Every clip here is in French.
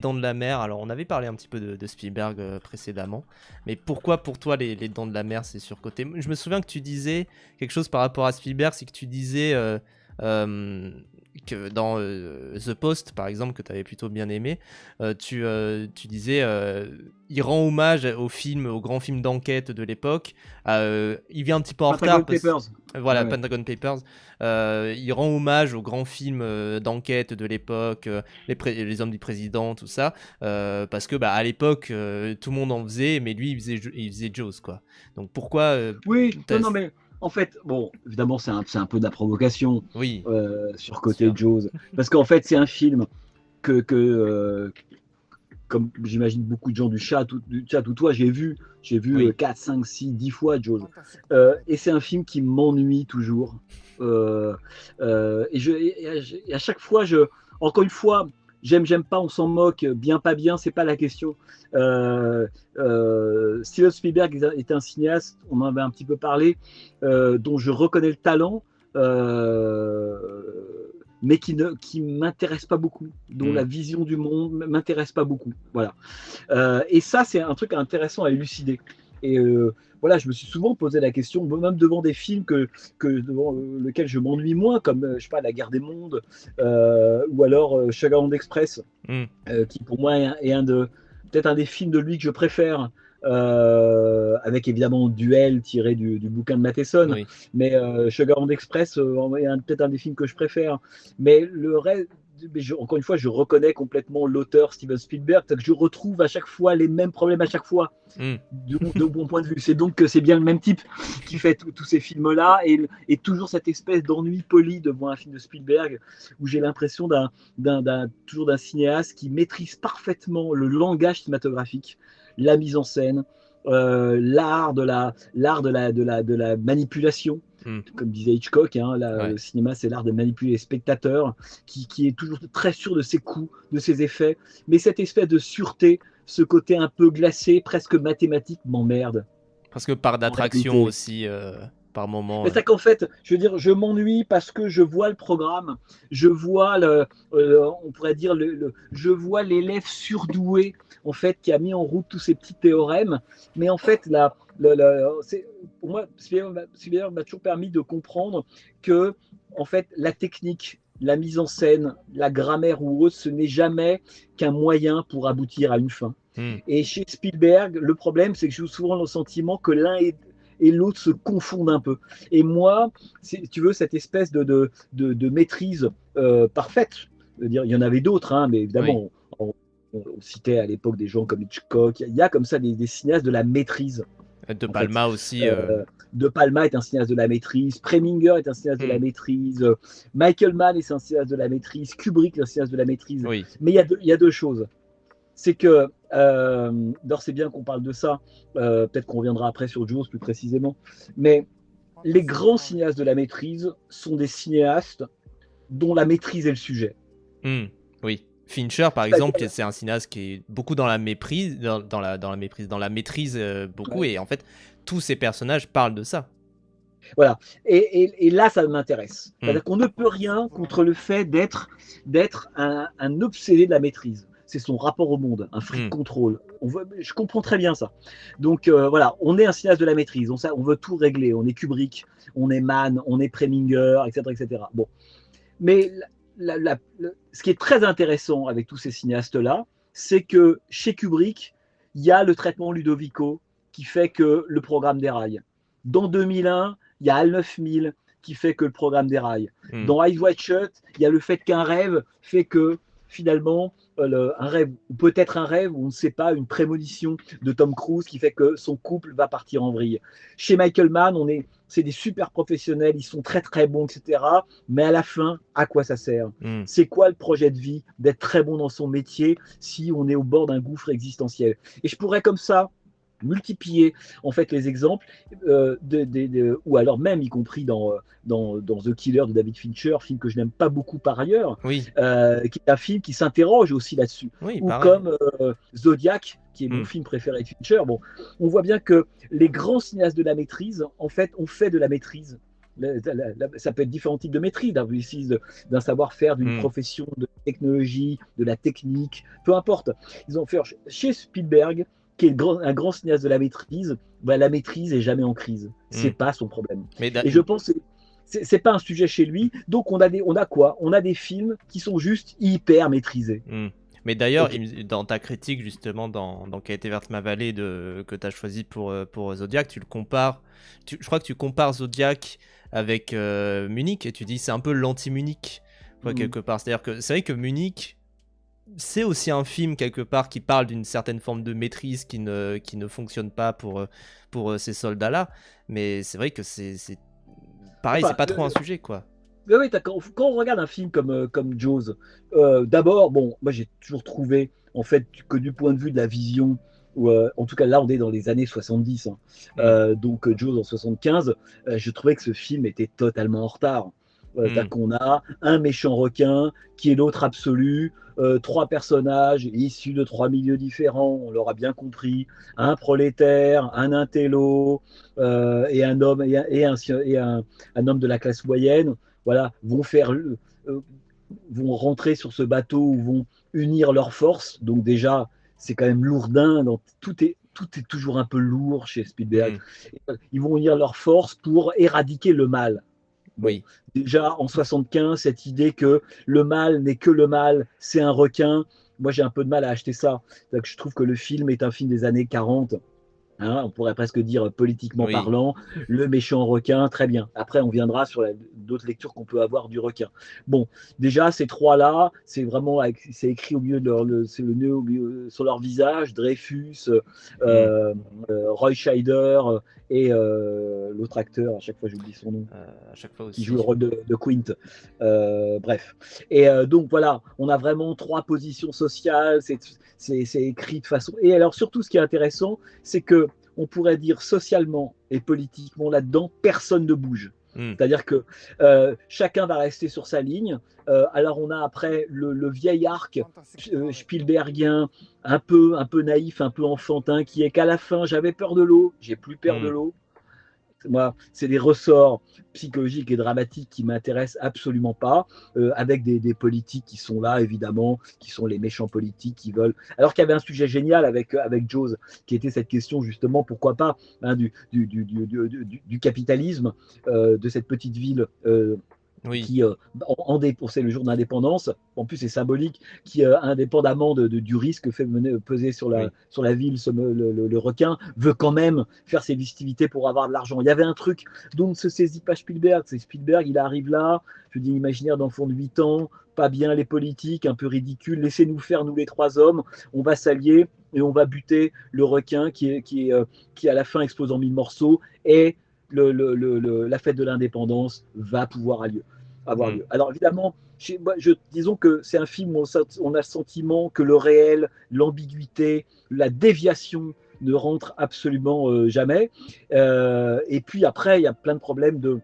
Dents de la Mer, alors on avait parlé un petit peu de Spielberg précédemment, mais pourquoi pour toi les Dents de la Mer c'est surcoté? Je me souviens que tu disais quelque chose par rapport à Spielberg, c'est que tu disais euh, que dans The Post par exemple, que tu avais plutôt bien aimé, tu disais il rend hommage au grand film d'enquête de l'époque, il vient un petit peu en Pentagon retard Papers. voilà, Ouais, ouais. Pentagon Papers. Il rend hommage aux grands films d'enquête de l'époque, les hommes du président, tout ça, parce que à l'époque, tout le monde en faisait, mais lui, il faisait Jaws, quoi. Donc pourquoi Oui, non, t'as- non, mais en fait, bon, évidemment, c'est un peu de la provocation Oui, sur bien côté sûr. Jaws. Parce qu'en fait, c'est un film comme j'imagine beaucoup de gens du chat ou toi, j'ai vu Oui. 4, 5, 6, 10 fois Jaws. Et c'est un film qui m'ennuie toujours. Euh, et à chaque fois, encore une fois, j'aime pas, on s'en moque, bien, pas bien, c'est pas la question. Steven Spielberg est un cinéaste, on en avait un petit peu parlé, dont je reconnais le talent. Euh, mais qui m'intéresse pas beaucoup, dont Hmm. la vision du monde m'intéresse pas beaucoup. Voilà. Et ça, c'est un truc intéressant à élucider. Et voilà, je me suis souvent posé la question, même devant des films devant lesquels je m'ennuie moins, comme je sais pas, La Guerre des Mondes, ou alors Sugarland Express, Hmm. qui pour moi est peut-être un des films de lui que je préfère, avec évidemment Duel tiré du bouquin de Matheson, Oui. mais Sugarland Express est peut-être un des films que je préfère. Mais le reste, encore une fois, je reconnais complètement l'auteur Steven Spielberg, que je retrouve à chaque fois les mêmes problèmes à chaque fois, Hmm. de mon point de vue. C'est donc que c'est bien le même type qui fait tous ces films-là, et toujours cette espèce d'ennui poli devant un film de Spielberg, où j'ai l'impression toujours d'un cinéaste qui maîtrise parfaitement le langage cinématographique, la mise en scène, l'art de la manipulation. Hmm. Comme disait Hitchcock, hein, Ouais. le cinéma, c'est l'art de manipuler les spectateurs, qui est toujours très sûr de ses coups, de ses effets. Mais cette espèce de sûreté, ce côté un peu glacé, presque mathématique, m'emmerde, Parce que par en d'attraction réalité. aussi, par moment. Mais c'est qu'en fait, je veux dire, je m'ennuie parce que je vois le programme, je vois on pourrait dire je vois l'élève surdoué en fait qui a mis en route tous ces petits théorèmes. Mais en fait, pour moi, Spielberg m'a toujours permis de comprendre que en fait, la technique, la mise en scène, la grammaire ou autre, ce n'est jamais qu'un moyen pour aboutir à une fin. Hmm. Et chez Spielberg, le problème, c'est que j'ai souvent le sentiment que et l'autre se confondent un peu. Et moi, si tu veux, cette espèce de maîtrise parfaite, dire, il y en avait d'autres, hein, mais Oui. évidemment, on citait à l'époque des gens comme Hitchcock, il y a comme ça des cinéastes de la maîtrise, De en fait. Palma aussi. De Palma est un cinéaste de la maîtrise, Preminger est un cinéaste de la Hmm. maîtrise, Michael Mann est un cinéaste de la maîtrise, Kubrick est un cinéaste de la maîtrise. Oui. Mais il y a deux choses. C'est que, d'or c'est bien qu'on parle de ça, peut-être qu'on reviendra après sur Jaws plus précisément, mais les grands cinéastes de la maîtrise sont des cinéastes dont la maîtrise est le sujet. Hmm. Oui. Fincher, par exemple, C'est-à-dire, c'est un cinéaste qui est beaucoup dans la méprise, dans la méprise, dans la maîtrise beaucoup, ouais, et en fait, tous ces personnages parlent de ça. voilà. Et là, ça m'intéresse. Hmm. C'est-à-dire qu'on ne peut rien contre le fait d'être un obsédé de la maîtrise. C'est son rapport au monde, un freak Hmm. control. Je comprends très bien ça. Donc voilà, on est un cinéaste de la maîtrise. On veut tout régler. On est Kubrick, on est Mann, on est Preminger, etc., etc. Bon, mais ce qui est très intéressant avec tous ces cinéastes-là, c'est que chez Kubrick, il y a le traitement Ludovico qui fait que le programme déraille. Dans 2001, il y a Al 9000 qui fait que le programme déraille. Hmm. Dans Eyes Wide Shut, il y a le fait qu'un rêve fait que finalement, un rêve, ou peut-être un rêve, ou on ne sait pas, une prémonition de Tom Cruise qui fait que son couple va partir en vrille. Chez Michael Mann, c'est des super professionnels, ils sont très très bons, etc. Mais à la fin, à quoi ça sert? Hmm. C'est quoi le projet de vie d'être très bon dans son métier si on est au bord d'un gouffre existentiel? Et je pourrais comme ça multiplier en fait les exemples, ou alors même y compris dans The Killer de David Fincher, film que je n'aime pas beaucoup par ailleurs, Oui. qui est un film qui s'interroge aussi là-dessus, Oui, ou pareil. comme Zodiac, qui est mon Hmm. film préféré de Fincher. Bon, on voit bien que les grands cinéastes de la maîtrise, en fait, ont fait de la maîtrise ça peut être différents types de maîtrise, d'un savoir-faire, d'une profession, de technologie, de la technique, peu importe. Ils ont fait chez Spielberg, qui est un grand cinéaste de la maîtrise, la maîtrise est jamais en crise. C'est pas son problème. Et je pense que c'est pas un sujet chez lui. Donc on a quoi? On a des films qui sont juste hyper maîtrisés. Mais d'ailleurs, dans ta critique, justement, dans Qualité verte ma vallée que tu as choisi pour Zodiac, tu le compares. Je crois que tu compares Zodiac avec Munich et tu dis c'est un peu l'anti-Munich, quelque part. C'est-à-dire que c'est vrai que Munich, c'est aussi un film, quelque part, qui parle d'une certaine forme de maîtrise qui ne fonctionne pas pour ces soldats-là. Mais c'est vrai que c'est pareil, c'est pas trop un sujet, quoi. Oui, quand on regarde un film comme Jaws, d'abord, bon, moi j'ai toujours trouvé, en fait, que du point de vue de la vision, en tout cas là on est dans les années 70, donc Jaws en 75, je trouvais que ce film était totalement en retard. Qu'on a un méchant requin qui est l'autre absolu, 3 personnages issus de 3 milieux différents, on l'aura bien compris, un prolétaire, un intello et un homme et un homme de la classe moyenne. Voilà, vont rentrer sur ce bateau où vont unir leurs forces. Donc déjà, c'est quand même lourdin. Tout est toujours un peu lourd chez Spielberg. Ils vont unir leurs forces pour éradiquer le mal. Bon, oui. Déjà en 75, cette idée que le mal n'est que le mal, c'est un requin. Moi, j'ai un peu de mal à acheter ça. Donc, je trouve que le film est un film des années 40. On pourrait presque dire politiquement parlant, le méchant requin, très bien. Après, on viendra sur d'autres lectures qu'on peut avoir du requin. Bon, déjà, ces trois-là, c'est vraiment, c'est écrit au milieu de c'est le nœud sur leur visage, Dreyfus, Roy Scheider et l'autre acteur, à chaque fois j'oublie son nom, à chaque fois aussi. Qui joue le rôle de Quint. Bref. Et donc voilà, on a vraiment 3 positions sociales, c'est écrit de façon... Et alors surtout, ce qui est intéressant, c'est que on pourrait dire socialement et politiquement là-dedans, personne ne bouge. C'est-à-dire que chacun va rester sur sa ligne. Alors on a après le vieil arc Spielbergien, un peu naïf, un peu enfantin, qui est qu'à la fin, j'avais peur de l'eau, j'ai plus peur de l'eau. Moi, c'est des ressorts psychologiques et dramatiques qui m'intéressent absolument pas, avec des politiques qui sont là, évidemment, qui sont les méchants politiques qui veulent. Alors qu'il y avait un sujet génial avec Jaws, qui était cette question, justement, pourquoi pas, du capitalisme, de cette petite ville. Qui, c'est le jour d'indépendance, en plus c'est symbolique, qui indépendamment du risque fait peser sur la ville, le requin veut quand même faire ses festivités pour avoir de l'argent. Il y avait un truc dont ne se saisit pas Spielberg. C'est Spielberg, il arrive là, je dis imaginaire d'enfant de 8 ans, pas bien les politiques, un peu ridicule, laissez-nous faire, nous les 3 hommes, on va s'allier et on va buter le requin qui à la fin explose en 1000 morceaux, et la fête de l'indépendance va pouvoir avoir lieu. Alors évidemment, disons que c'est un film où on a le sentiment que le réel, l'ambiguïté, la déviation ne rentre absolument jamais. Et puis après, il y a plein de problèmes de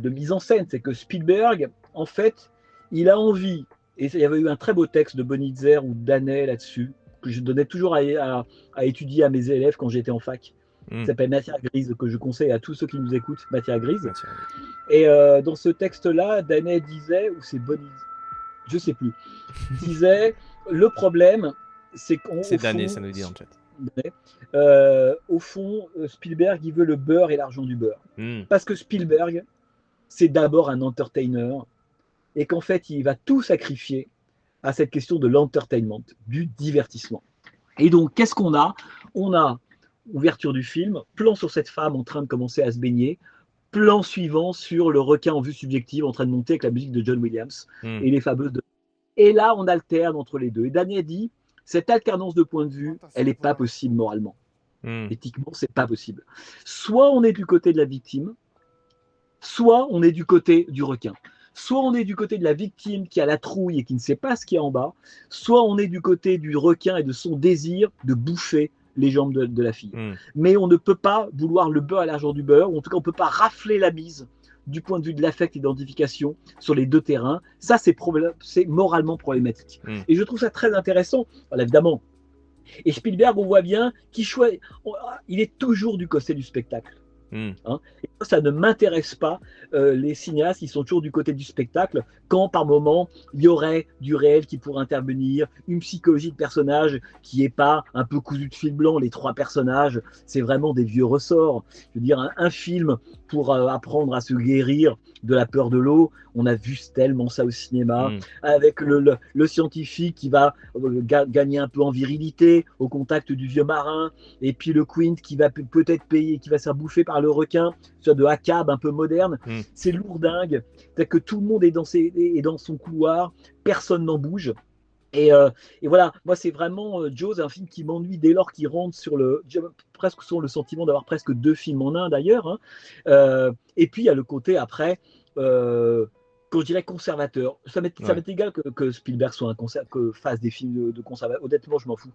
mise en scène. C'est que Spielberg, en fait, il a envie, et il y avait eu un très beau texte de Bonitzer ou Danet là-dessus, que je donnais toujours à étudier à mes élèves quand j'étais en fac. Ça s'appelle Matière grise, que je conseille à tous ceux qui nous écoutent, Matière grise. Et dans ce texte-là, Danet disait, ou c'est Bonnie, je sais plus, disait, le problème, c'est qu'on... C'est Danet, ça nous dit en chat. Au fond, Spielberg, il veut le beurre et l'argent du beurre. Parce que Spielberg, c'est d'abord un entertainer, et qu'en fait, il va tout sacrifier à cette question de l'entertainment, du divertissement. Et donc, qu'est-ce qu'on a ? On a ouverture du film, plan sur cette femme en train de commencer à se baigner, plan suivant sur le requin en vue subjective en train de monter avec la musique de John Williams et les fameuses de... Et là, on alterne entre les deux. Et Daniel dit, cette alternance de point de vue, elle n'est pas possible moralement. Éthiquement, c'est pas possible. Soit on est du côté de la victime, soit on est du côté du requin. Soit on est du côté de la victime qui a la trouille et qui ne sait pas ce qu'il y a en bas, soit on est du côté du requin et de son désir de bouffer les jambes de la fille. Mais on ne peut pas vouloir le beurre à l'argent du beurre, ou en tout cas on ne peut pas rafler la mise du point de vue de l'affect et d'identification sur les deux terrains. Ça, c'est moralement problématique. Et je trouve ça très intéressant, voilà, évidemment. Et Spielberg, on voit bien qu'il il est toujours du côté du spectacle. Hmm. Hein. Et ça ne m'intéresse pas, les cinéastes qui sont toujours du côté du spectacle, quand par moment il y aurait du réel qui pourrait intervenir, une psychologie de personnage qui n'est pas un peu cousu de fil blanc. Les trois personnages, c'est vraiment des vieux ressorts. Je veux dire, un film pour apprendre à se guérir de la peur de l'eau, on a vu tellement ça au cinéma, Hmm. avec le scientifique qui va gagner un peu en virilité au contact du vieux marin, et puis le Quint qui va peut-être payer, qui va se faire bouffer par le requin, soit de Hakab un peu moderne. Hmm. C'est lourdingue. C'est-à-dire que tout le monde est dans son couloir, personne n'en bouge. Et voilà, moi c'est vraiment Jaws, un film qui m'ennuie dès lors qu'il rentre sur le. J'ai presque sur le sentiment d'avoir presque deux films en un d'ailleurs. Hein. Et puis il y a le côté après, que je dirais conservateur. Ça m'est Ouais. égal que Spielberg soit que fasse des films de conservateur. Honnêtement, je m'en fous.